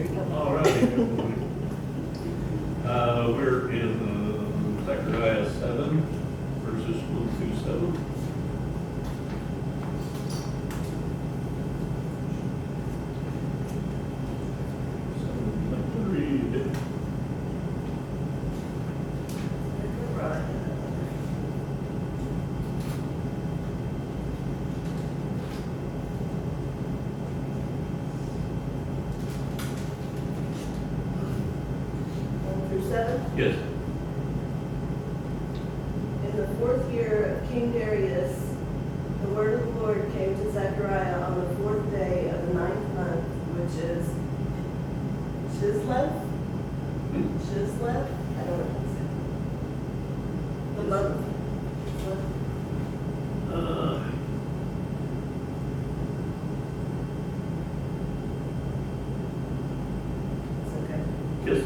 All right. We're in Zachariah 7, verses 1 through 7. So, let me read it. Yes. In the 4th year of King Darius, the word of the Lord came to Zachariah on the 4th day of the 9th month, which is Chislev? Chislev? I don't know how to say it. The month. It's okay. Yes.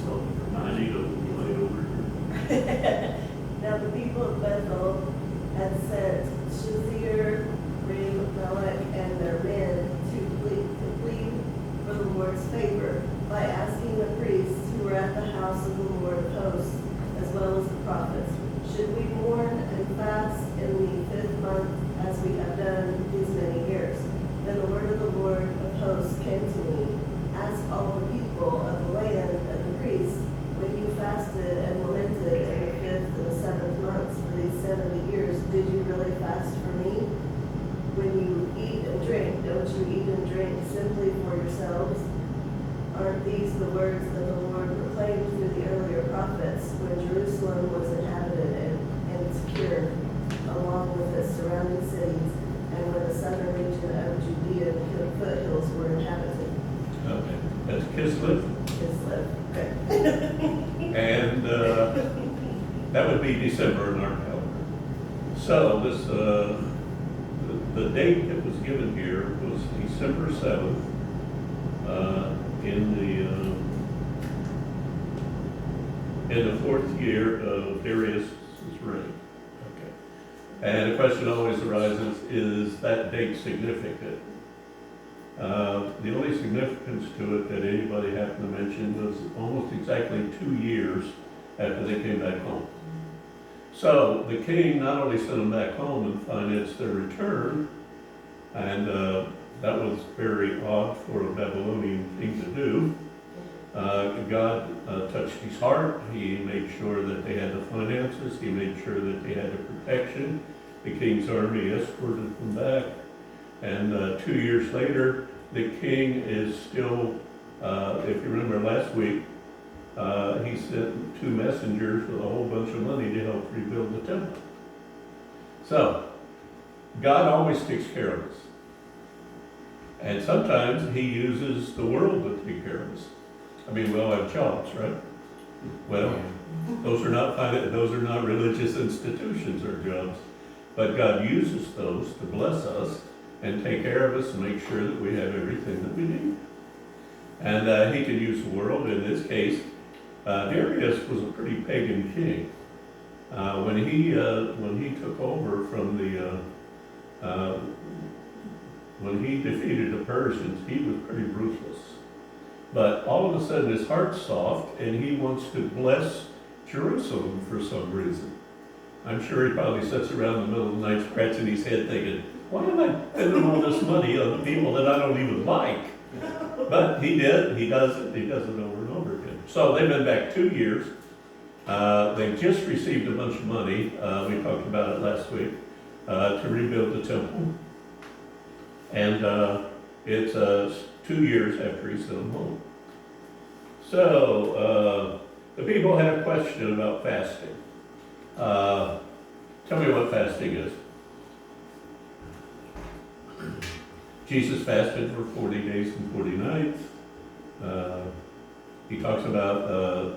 So, I need to lay over here. Now the people of Bethel had sent Shazier, Rim, Melech, and their men to plead for the Lord's favor by asking the priests who were at the house of the Lord of hosts, as well as the prophets, should we mourn and fast in the 5th month as we have done these many years? Then the word of the Lord of hosts came to me. Ask all the people of the land and the priests, when you fasted and lamented in the 5th and the 7th months for these 70 years, did you really fast for me? When you eat and drink, don't you eat and drink simply for yourselves? Aren't these the words that the Lord proclaimed through the earlier prophets when Jerusalem was inhabited and secure, along with its surrounding cities, and when the southern region of Judea and foothills were inhabited? Okay, that's Kislev. Kislev. Okay. And that would be December in our calendar. So this, the date that was given here was December 7th in the 4th year of Darius' reign. Okay. And the question always arises, is that date significant? The only significance to it that anybody happened to mention was almost exactly 2 years after they came back home. So the king not only sent them back home and financed their return, and that was very odd for a Babylonian king to do. God touched his heart. He made sure that they had the finances. He made sure that they had the protection. The king's army escorted them back. And 2 years later, the king is still, if you remember last week, he sent 2 messengers with a whole bunch of money to help rebuild the temple. So, God always takes care of us. And sometimes he uses the world to take care of us. I mean, we all have jobs, right? Well, those are not religious institutions or jobs. But God uses those to bless us and take care of us and make sure that we have everything that we need. And he can use the world. In this case, Darius was a pretty pagan king. When he took over from when he defeated the Persians, he was pretty ruthless. But all of a sudden his heart's soft and he wants to bless Jerusalem for some reason. I'm sure he probably sits around in the middle of the night scratching his head thinking, why am I spending all this money on the people that I don't even like? But he did. He does it over and over again. So they've been back 2 years. They just received a bunch of money. We talked about it last week to rebuild the temple. And it's 2 years after he sent them home. So the people had a question about fasting. Tell me what fasting is. Jesus fasted for 40 days and 40 nights. He talks about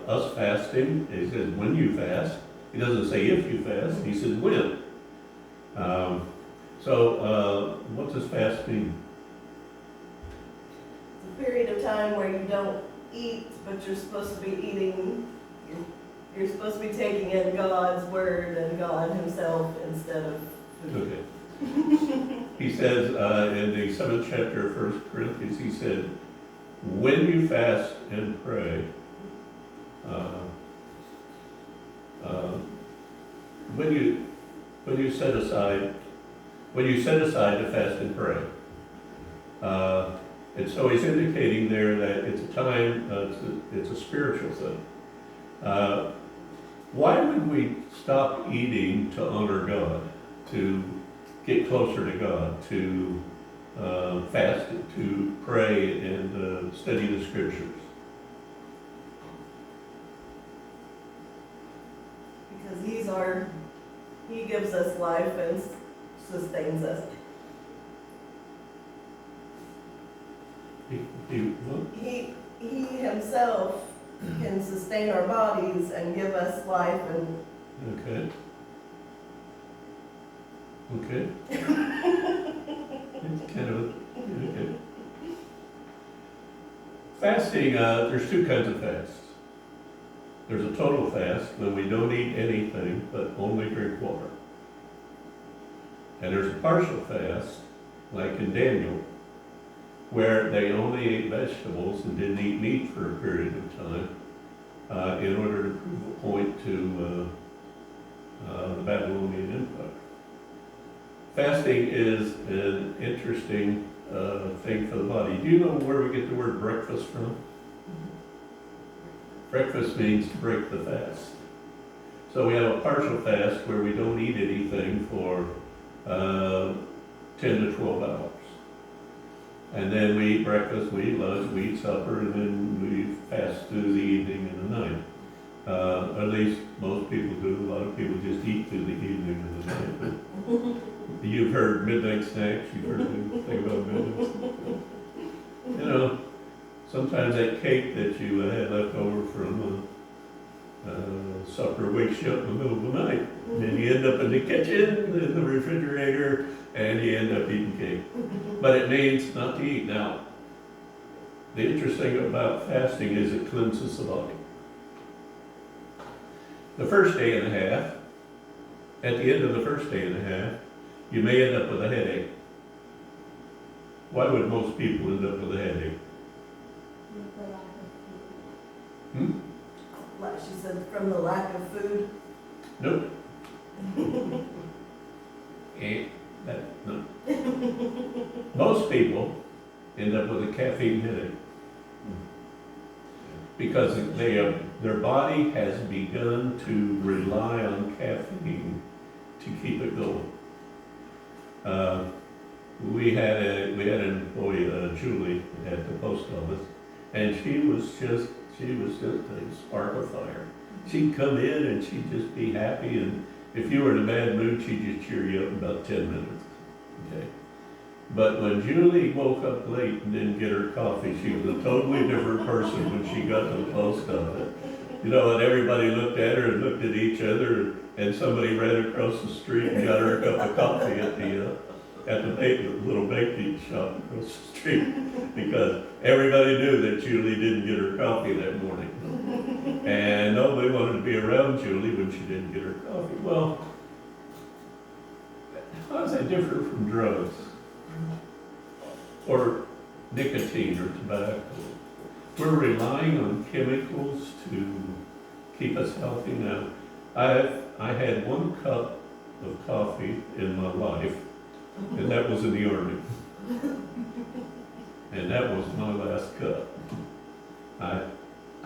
us fasting. He says when you fast. He doesn't say if you fast. He says when. So what does fast mean? It's a period of time where you don't eat, but you're supposed to be eating. You're supposed to be taking in God's word and God himself instead of food. Okay. He says in the 7th chapter of 1 Corinthians, he said, when you fast and pray, uh, uh, when you set aside to fast and pray, and so he's indicating there that it's a time, it's a spiritual thing. Why would we stop eating to honor God, to get closer to God, to fast, to pray and study the scriptures? Because he gives us life and sustains us. He himself can sustain our bodies and give us life and. Okay. Okay. It's kind of, okay. Fasting, there's two kinds of fasts. There's a total fast when we don't eat anything but only drink water. And there's a partial fast, like in Daniel, where they only ate vegetables and didn't eat meat for a period of time in order to prove a point to the Babylonian Empire. Fasting is an interesting thing for the body. Do you know where we get the word breakfast from? Breakfast means to break the fast. So we have a partial fast where we don't eat anything for 10 to 12 hours. And then we eat breakfast, we eat lunch, we eat supper, and then we fast through the evening and the night. At least most people do. A lot of people just eat through the evening and the night. But you've heard midnight snacks, you've heard the thing about midnight snacks. You know, sometimes that cake that you had left over from supper wakes you up in the middle of the night. And then you end up in the kitchen, in the refrigerator, and you end up eating cake. But it means not to eat. Now, the interesting thing about fasting is it cleanses the body. The first day and a half, at the end of the first day and a half, you may end up with a headache. Why would most people end up with a headache? Like she said, from the lack of food. Nope. No. Most people end up with a caffeine headache because their body has begun to rely on caffeine to keep it going. We had an employee, Julie, at the post office, and she was just a spark of fire. She'd come in and she'd just be happy, and if you were in a bad mood, she'd just cheer you up in about 10 minutes. Okay. But when Julie woke up late and didn't get her coffee, she was a totally different person when she got to the post office. You know, and everybody looked at her and looked at each other, and somebody ran across the street and got her a cup of coffee at the little bakery shop across the street, because everybody knew that Julie didn't get her coffee that morning. And nobody wanted to be around Julie when she didn't get her coffee. Well, how is that different from drugs? Or nicotine or tobacco? We're relying on chemicals to keep us healthy now. I had one cup of coffee in my life, and that was in the Army. And that was my last cup. I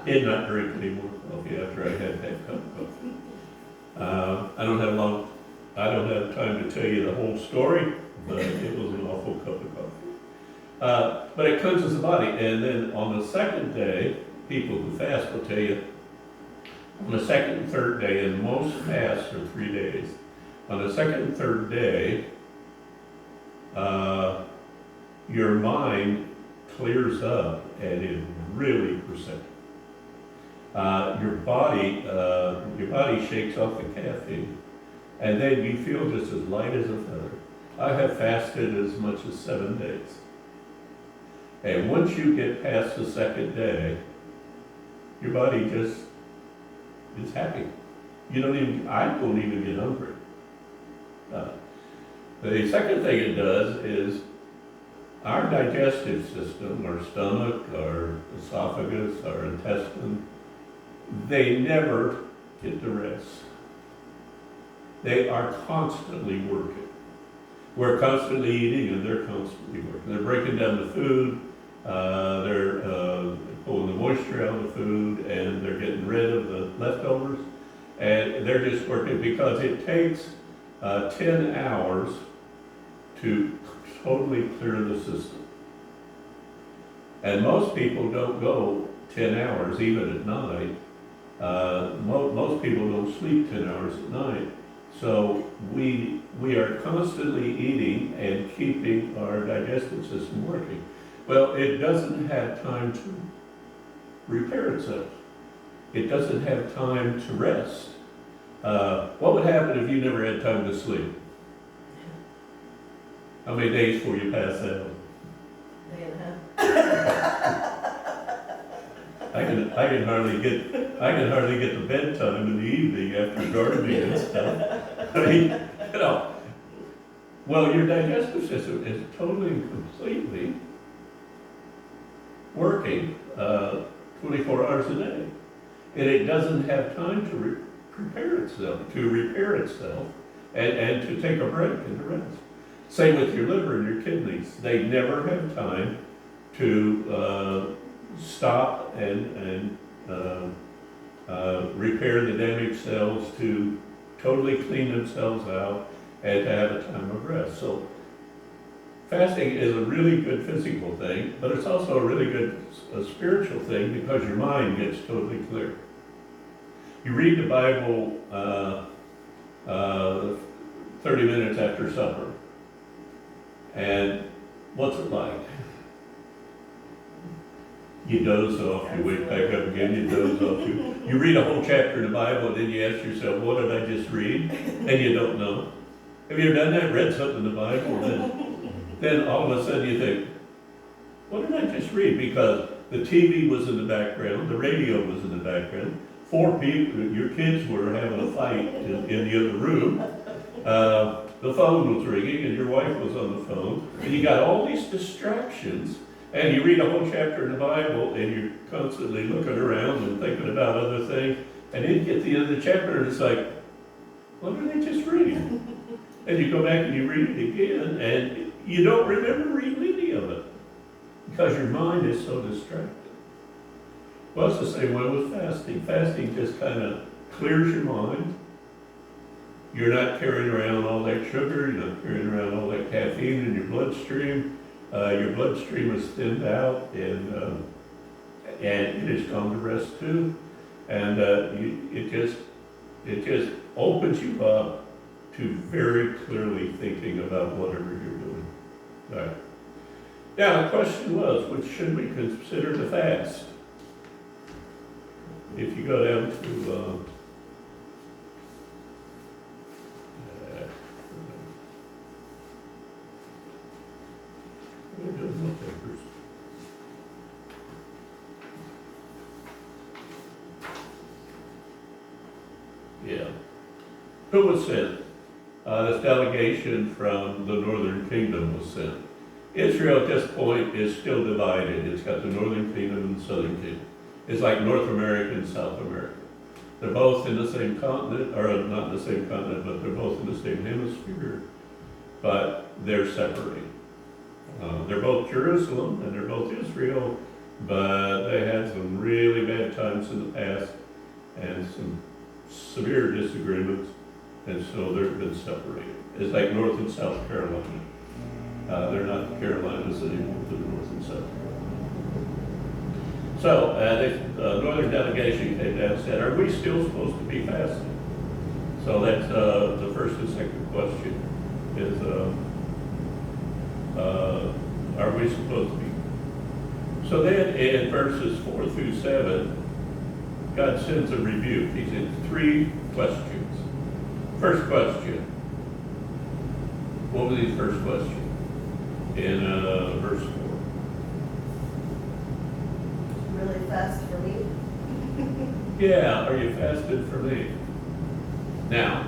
did not drink any more coffee after I had that cup of coffee. I don't have time to tell you the whole story, but it was an awful cup of coffee. But it cleanses the body. And then on the second day, people who fast will tell you, on the second and third day, and most fasts are 3 days, on the second and third day, your mind clears up and is really perceptive. Your body shakes off the caffeine, and then you feel just as light as a feather. I have fasted as much as 7 days. And once you get past the second day, your body just is happy. I don't even get hungry. The second thing it does is Our digestive system, our stomach, our esophagus, our intestine, they never get to rest. They are constantly working. We're constantly eating and they're constantly working. They're breaking down the food, they're pulling the moisture out of the food, and they're getting rid of the leftovers. And they're just working because it takes 10 hours to totally clear the system. And most people don't go 10 hours, even at night. Most people don't sleep 10 hours at night. So we are constantly eating and keeping our digestive system working. Well, it doesn't have time to repair itself. It doesn't have time to rest. What would happen if you never had time to sleep? How many days before you pass out? Day and a half. I can hardly get to bedtime in the evening after gardening and stuff. I mean, you know, well, your digestive system is totally and completely working 24 hours a day. And it doesn't have time to repair itself, and to take a break and to rest. Same with your liver and your kidneys. They never have time to stop and repair the damaged cells, to totally clean themselves out, and to have a time of rest. So fasting is a really good physical thing, but it's also a really good spiritual thing because your mind gets totally clear. You read the Bible 30 minutes after supper, and what's it like? You doze off, you wake back up again, you doze off. You read a whole chapter in the Bible, and then you ask yourself, what did I just read? And you don't know. Have you ever done that? Read something in the Bible, and then all of a sudden you think, what did I just read? Because the TV was in the background, the radio was in the background, 4 people, your kids were having a fight in the other room. The phone was ringing, and your wife was on the phone, and you got all these distractions. And you read a whole chapter in the Bible, and you're constantly looking around and thinking about other things, and then you get to the end of the chapter, and it's like, what did I just read? And you go back and you read it again, and you don't remember reading any of it, because your mind is so distracted. Well, it's the same way with fasting. Fasting just kind of clears your mind. You're not carrying around all that sugar, you're not carrying around all that caffeine in your bloodstream. Your bloodstream is thinned out, and it has gone to rest too. And it just opens you up to very clearly thinking about whatever you're doing. All right. Now the question was, which should we consider to fast? If you go down to papers. Yeah. Who was sent? This delegation from the northern kingdom was sent. Israel at this point is still divided. It's got the northern kingdom and the southern kingdom. It's like North America and South America. They're both in the same continent, or not in the same continent, but they're both in the same hemisphere, but they're separated. They're both Jerusalem and they're both Israel, but they had some really bad times in the past and some severe disagreements, and so they've been separated. It's like North and South Carolina. They're not the Carolinas anymore, they're North and South. So the northern delegation came down and said, are we still supposed to be fasting? So that's the first and second question is, are we supposed to be? So then in verses 4 through 7, God sends a rebuke. He sends 3 questions. First question. What were these first questions? In verse 4. Really fast for me. Yeah, are you fasted for me? Now,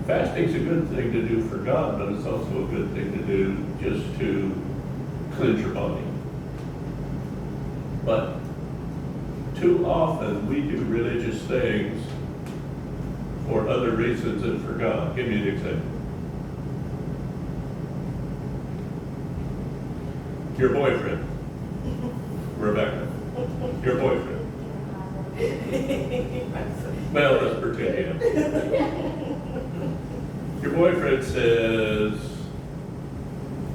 Fasting's a good thing to do for God, but it's also a good thing to do just to cleanse your body. But too often we do religious things for other reasons than for God. Give me an example. Your boyfriend, Rebecca, your boyfriend. Well, let's pretend he is. Your boyfriend says,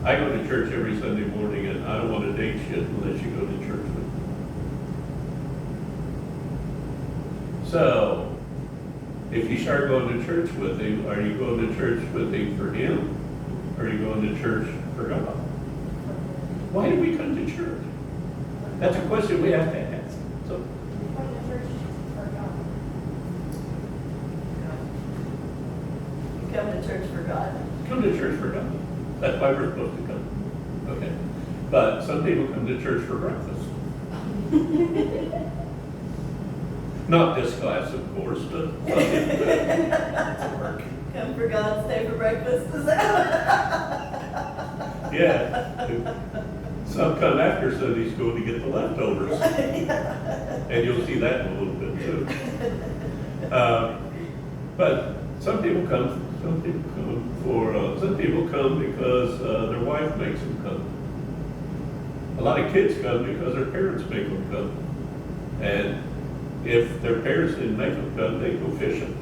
I go to church every Sunday morning and I don't want to date you unless you go to church with me. So, if you start going to church with him, are you going to church with him for him? Or are you going to church for God? Why do we come to church? That's a question we have to ask. So, Come to church for God. come to church for God. That's why we're supposed to come. Okay. But some people come to church for breakfast. Not this class, of course, but Come for God, stay for breakfast. Is that? yeah. Some come after Sunday school to get the leftovers. And you'll see that in a little bit too. But some people come because their wife makes them come. A lot of kids come because their parents make them come. And if their parents didn't make them come, they go fishing.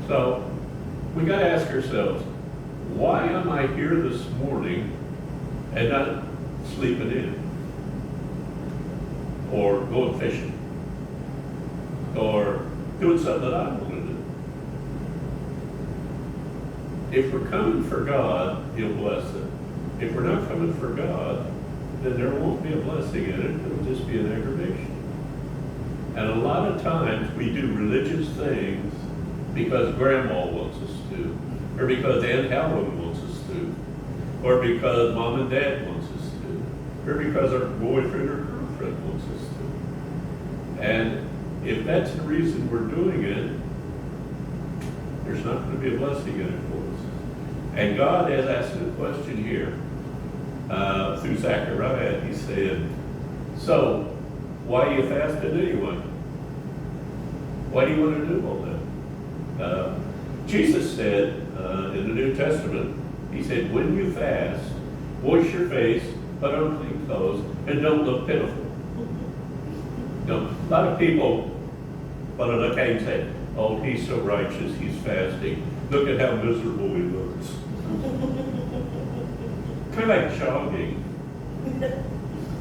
So we got to ask ourselves, why am I here this morning and not sleeping in? Or going fishing? Or doing something that I want to do? If we're coming for God, He'll bless it. If we're not coming for God, then there won't be a blessing in it. It'll just be an aggravation. And a lot of times we do religious things because Grandma wants us to, or because Aunt Helen wants us to, or because Mom and Dad wants us to, or because our boyfriend or girlfriend wants us to. And if that's the reason we're doing it, there's not going to be a blessing in it for us. And God has asked a question here through Zachariah. He said, so why are you fasting anyway? Why do you want to do all that? Jesus said in the New Testament, He said, when you fast, wash your face, put on clean clothes, and don't look pitiful. You know, a lot of people want to look at and say, oh, he's so righteous, he's fasting. Look at how miserable he looks. Kind of like jogging.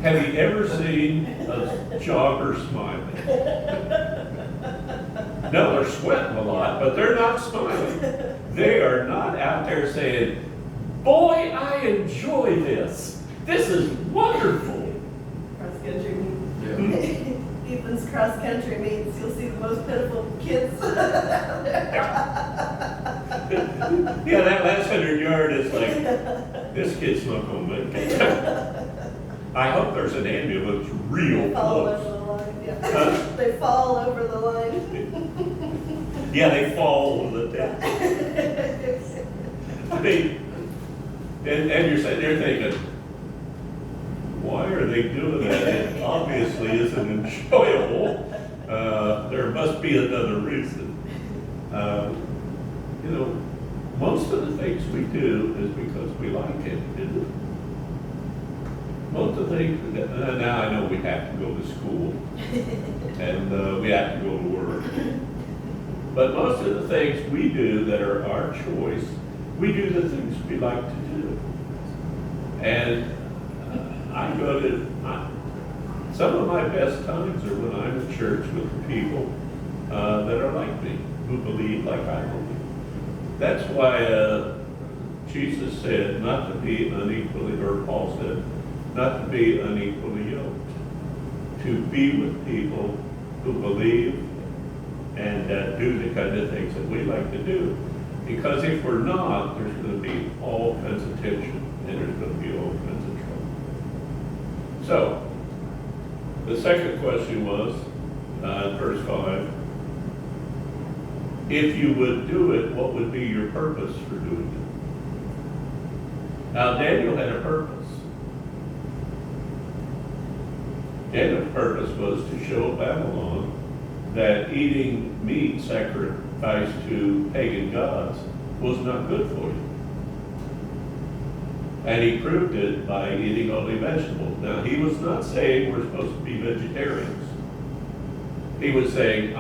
Have you ever seen a jogger smiling? No, they're sweating a lot, but they're not smiling. They are not out there saying, boy, I enjoy this. This is wonderful. Cross country meets. Ethan's cross country meets. You'll see the most pitiful kids. Yeah, that last 100 yard is like, this kid's not going to make it. I hope there's an ambulance real They fall close. over the line. Yeah. They fall over the line. Yeah, they fall over the deck. I mean, and you're sitting there thinking, why are they doing that? It obviously isn't enjoyable. There must be another reason. You know, most of the things we do is because we like it, isn't it? Most of the things, now I know we have to go to school and we have to go to work. But most of the things we do that are our choice, we do the things we like to do. And some of my best times are when I'm in church with people that are like me, who believe like I believe. That's why Jesus said not to be unequally, or Paul said, not to be unequally yoked. To be with people who believe and do the kind of things that we like to do. Because if we're not, there's going to be all kinds of tension and there's going to be all kinds of trouble. So, the second question was, verse 5, If you would do it, what would be your purpose for doing it? Now, Daniel had a purpose. Daniel's purpose was to show Babylon that eating meat sacrificed to pagan gods was not good for you. And he proved it by eating only vegetables. Now, he was not saying we're supposed to be vegetarians. He was saying,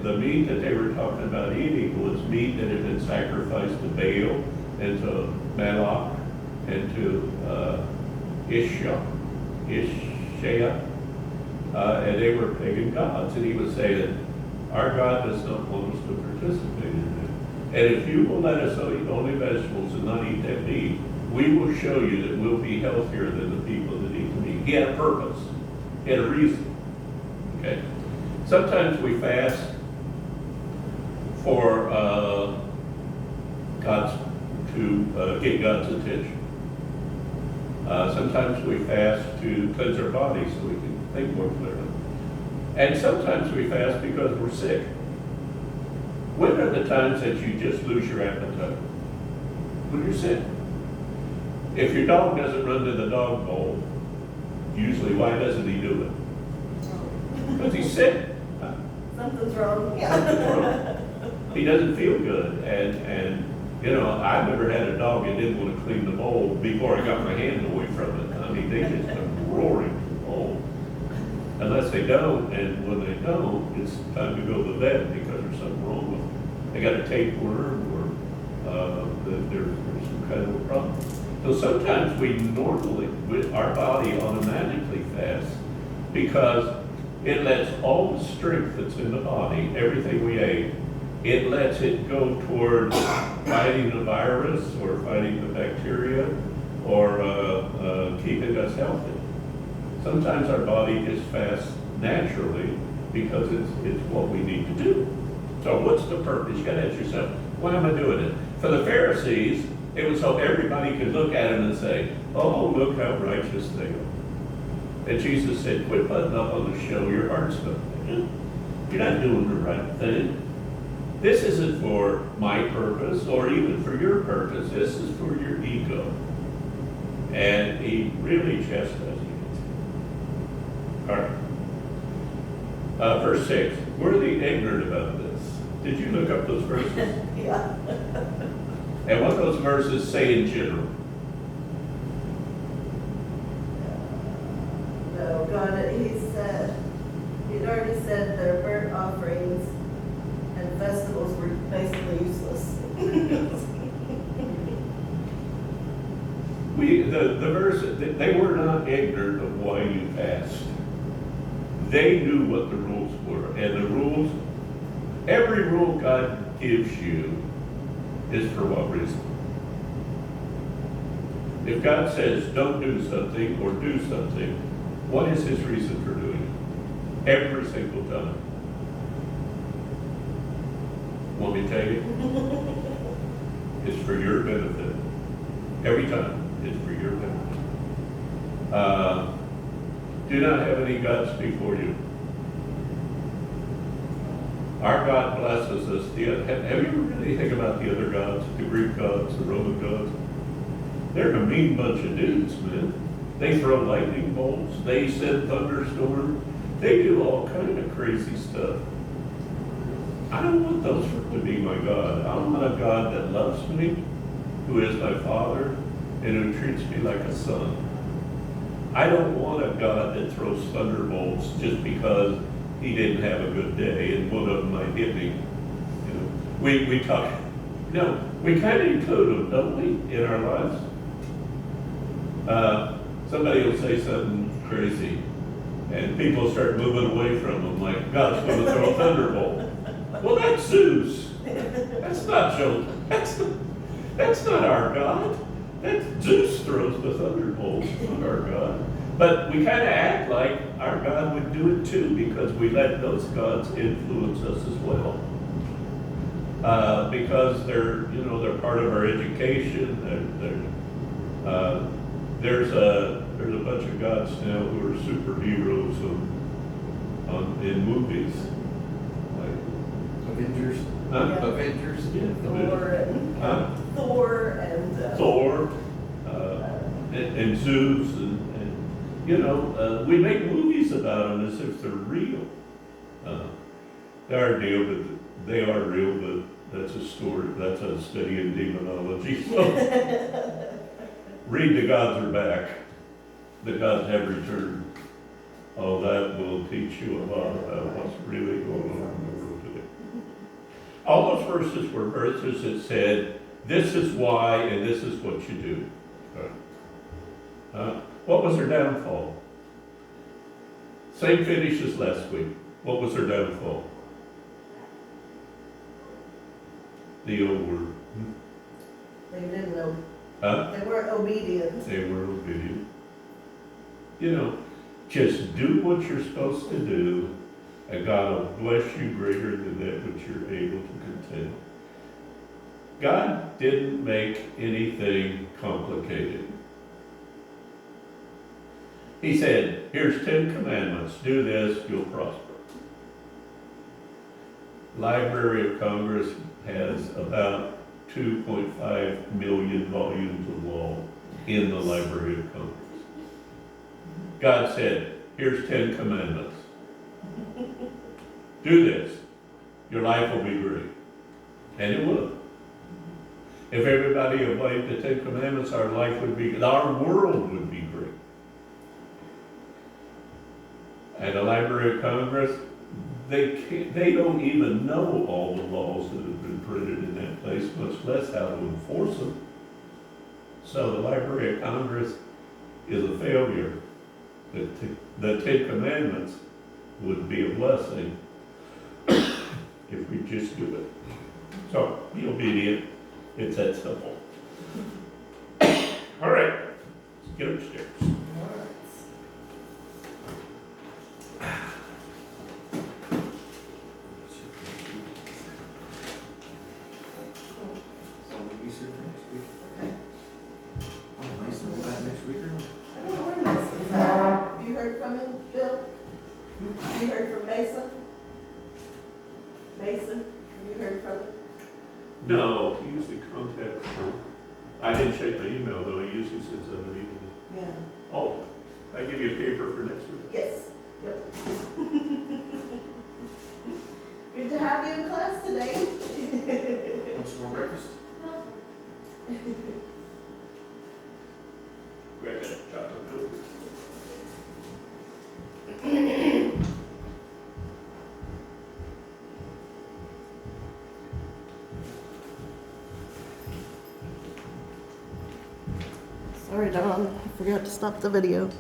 the meat that they were talking about eating was meat that had been sacrificed to Baal and to Moloch and to Ishah, and they were pagan gods. And he was saying, our God does not want us to participate in that. And if you will let us eat only vegetables and not eat that meat, we will show you that we'll be healthier than the people that eat the meat. He had a purpose. He had a reason. Okay? Sometimes we fast for get God's attention. Sometimes we fast to cleanse our bodies so we can think more clearly. And sometimes we fast because we're sick. When are the times that you just lose your appetite? When you're sick. If your dog doesn't run to the dog bowl, usually why doesn't he do it? Because he's sick. Something's wrong. Something's wrong. He doesn't feel good. And I've never had a dog that didn't want to clean the bowl before I got my hand away from it. I mean, they just come roaring to the bowl. Unless they don't, and when they don't, it's time to go to the vet because there's something wrong with them. They got a tapeworm or there's some kind of a problem. So sometimes our body automatically fasts because it lets all the strength that's in the body, everything we ate, it lets it go towards fighting the virus or fighting the bacteria or keeping us healthy. Sometimes our body just fasts naturally because it's what we need to do. So what's the purpose? You gotta ask yourself, why am I doing it? For the Pharisees, it was so everybody could look at him and say, oh, look how righteous they are. And Jesus said, quit putting up on the show, your heart's not there. You're not doing the right thing. This isn't for my purpose or even for your purpose. This is for your ego. And he really chastised you. All right. Verse 6. Were they ignorant about this? Did you look up those verses? Yeah. And what those verses say in general? No, God, he'd already said their burnt offerings and festivals were basically useless. The verse, they were not ignorant of why you fast. They knew what the rules were. And the rules, every rule God gives you is for what reason? If God says don't do something or do something, what is his reason for doing it? Every single time. Want me to tell you? It's for your benefit. Every time. It's for your benefit. Do not have any gods before you. Our God blesses us. Have you ever really think about the other gods, the Greek gods, the Roman gods? They're a mean bunch of dudes, man. They throw lightning bolts. They send thunderstorms. They do all kind of crazy stuff. I don't want those to be my God. I want a God that loves me, who is my Father, and who treats me like a son. I don't want a God that throws thunderbolts just because he didn't have a good day and one of them might hit me. We talk, we kind of include them, don't we, in our lives? Somebody will say something crazy and people start moving away from them like, God's going to throw a thunderbolt. Well, that's Zeus. That's not Joe. That's not our God. Zeus throws the thunderbolts, not our God. But we kind of act like our God would do it too because we let those gods influence us as well. Because they're part of our education. There's a bunch of gods now who are superheroes in movies. Like, Avengers. Huh? Avengers. Yeah, Huh? Thor and, Thor, and Zeus, and, you know, we make movies about them as if they're real. They are real, but they are real, but that's a story, that's a study in demonology, so. Read The Gods Are Back, The Gods Have Returned. Oh, that will teach you a lot about what's really going on in the world today. All those verses were verses that said, this is why and this is what you do. What was their downfall? Same finish as last week. What was their downfall? The old word. they didn't know, Huh? they weren't obedient. They were obedient. You know, just do what you're supposed to do, and God will bless you greater than that which you're able to contend. God didn't make anything complicated. He said, here's 10 commandments, do this, you'll prosper. Library of Congress has about 2.5 million volumes of law in the Library of Congress. God said, here's 10 commandments. Do this. Your life will be great. And it will. If everybody obeyed the 10 commandments, our life would be, our world would be great. And the Library of Congress, they don't even know all the laws that have been printed in that place, much less how to enforce them. So the Library of Congress is a failure. The 10 commandments would be a blessing if we just do it. So be obedient. It's that simple. All right, let's get upstairs. So we'll be here for next week. Oh, nice, we'll be back next week or not? I don't know where Mason's at. Have you heard from him, Bill? Have you heard from Mason? Mason, have you heard from him? No, he usually contacts me. I didn't check my email though, he usually sends out an email. Yeah. Oh, I give you a paper for next week. Yes, yep. Good to have you in class today. Want some more breakfast? Grab that chocolate milk. Sorry, Don, I forgot to stop the video.